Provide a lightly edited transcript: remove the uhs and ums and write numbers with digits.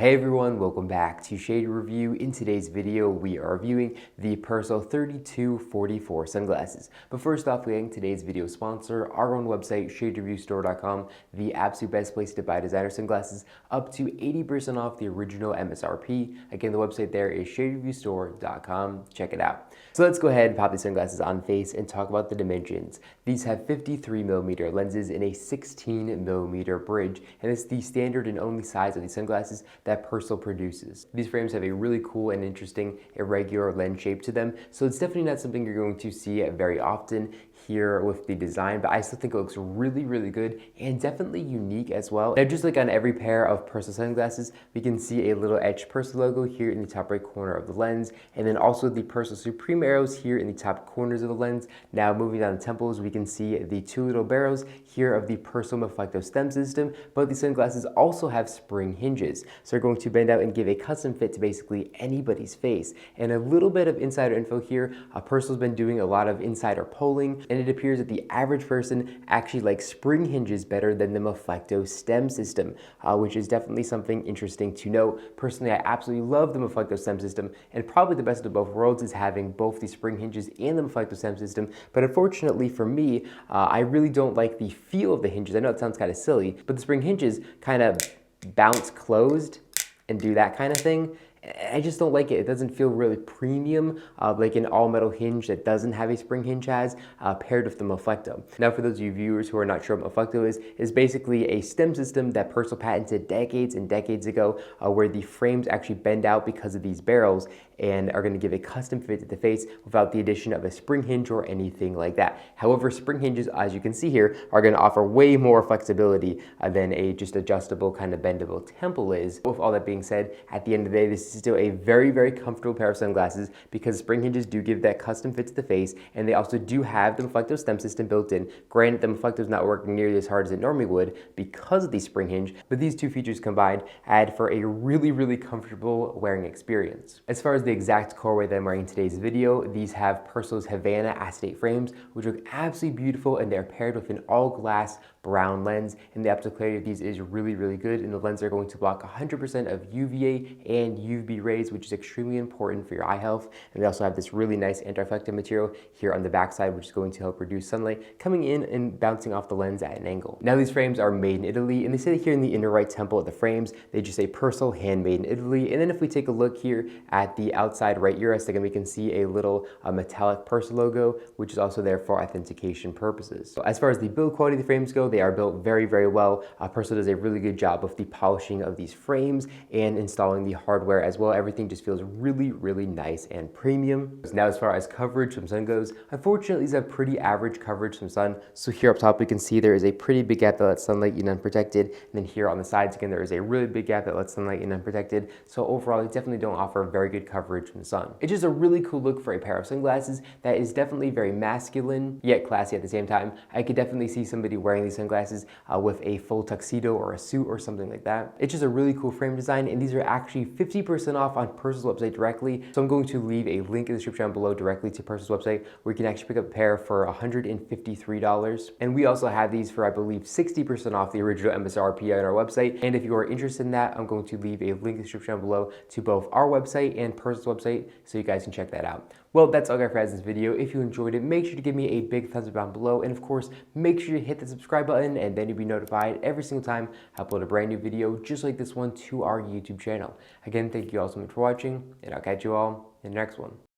Hey everyone, welcome back to Shade Review. In today's video, we are reviewing the Persol 3244 sunglasses. But first off, we have today's video sponsor, our own website, shadereviewstore.com, the absolute best place to buy designer sunglasses, up to 80% off the original MSRP. Again, the website there is shadereviewstore.com. Check it out. So let's go ahead and pop these sunglasses on face and talk about the dimensions. These have 53mm lenses in a 16mm bridge, and it's the standard and only size of these sunglasses that Persol produces. These frames have a really cool and interesting irregular lens shape to them, so it's definitely not something you're going to see very often here with the design, but I still think it looks really, really good and definitely unique as well. Now, just like on every pair of Persol sunglasses, we can see a little etched Persol logo here in the top right corner of the lens, and then also the Persol Supreme arrows here in the top corners of the lens. Now, moving down the temples, we can see the two little barrels here of the Persol Meplecto stem system, but these sunglasses also have spring hinges. So they're going to bend out and give a custom fit to basically anybody's face. And a little bit of insider info here, Persol's been doing a lot of insider polling, and it appears that the average person actually likes spring hinges better than the Meplecto stem system, which is definitely something interesting to note. Personally, I absolutely love the Meplecto stem system, and probably the best of both worlds is having both the spring hinges and the Meplecto stem system, but unfortunately for me, I really don't like the feel of the hinges. I know it sounds kind of silly, but the spring hinges kind of bounce closed and do that kind of thing. I just don't like it. It doesn't feel really premium, like an all-metal hinge that doesn't have a spring hinge has, paired with the Meplecto. Now, for those of you viewers who are not sure what Meplecto is basically a stem system that Persol patented decades and decades ago, where the frames actually bend out because of these barrels and are going to give a custom fit to the face without the addition of a spring hinge or anything like that. However, spring hinges, as you can see here, are going to offer way more flexibility than a just adjustable kind of bendable temple is. With all that being said, at the end of the day, this is still a very, very comfortable pair of sunglasses because spring hinges do give that custom fit to the face, and they also do have the Meplecto stem system built in. Granted, the Meplecto is not working nearly as hard as it normally would because of the spring hinge, but these two features combined add for a really, really comfortable wearing experience. As far as the exact colorway that I'm wearing in today's video, these have Persol's Havana acetate frames, which look absolutely beautiful, and they're paired with an all-glass brown lens, and the optical clarity of these is really, really good, and the lenses are going to block 100% of UVA and UVB rays, which is extremely important for your eye health. And they also have this really nice anti-reflective material here on the backside, which is going to help reduce sunlight coming in and bouncing off the lens at an angle. Now, these frames are made in Italy, and they say here in the inner right temple of the frames, they just say Persol handmade in Italy. And then if we take a look here at the outside right ear rest, again, we can see a little metallic Persol logo, which is also there for authentication purposes. So as far as the build quality of the frames go, they are built very, very well. Persol does a really good job of the polishing of these frames and installing the hardware as well. Everything just feels really, really nice and premium. Now, as far as coverage from sun goes, unfortunately, these have pretty average coverage from sun. So here up top, we can see there is a pretty big gap that lets sunlight in unprotected. And then here on the sides, again, there is a really big gap that lets sunlight in unprotected. So overall, they definitely don't offer very good coverage from the sun. It's just a really cool look for a pair of sunglasses that is definitely very masculine, yet classy at the same time. I could definitely see somebody wearing these sunglasses with a full tuxedo or a suit or something like that. It's just a really cool frame design, and these are actually 50% off on Persol's website directly. So I'm going to leave a link in the description down below directly to Persol's website where you can actually pick up a pair for $153. And we also have these for, I believe, 60% off the original MSRP on our website. And if you are interested in that, I'm going to leave a link in the description down below to both our website and Persol's website so you guys can check that out. Well, that's all I got for this video. If you enjoyed it, make sure to give me a big thumbs up down below. And of course, make sure you hit the subscribe button, and then you'll be notified every single time I upload a brand new video just like this one to our YouTube channel. Again, thank you all so much for watching, and I'll catch you all in the next one.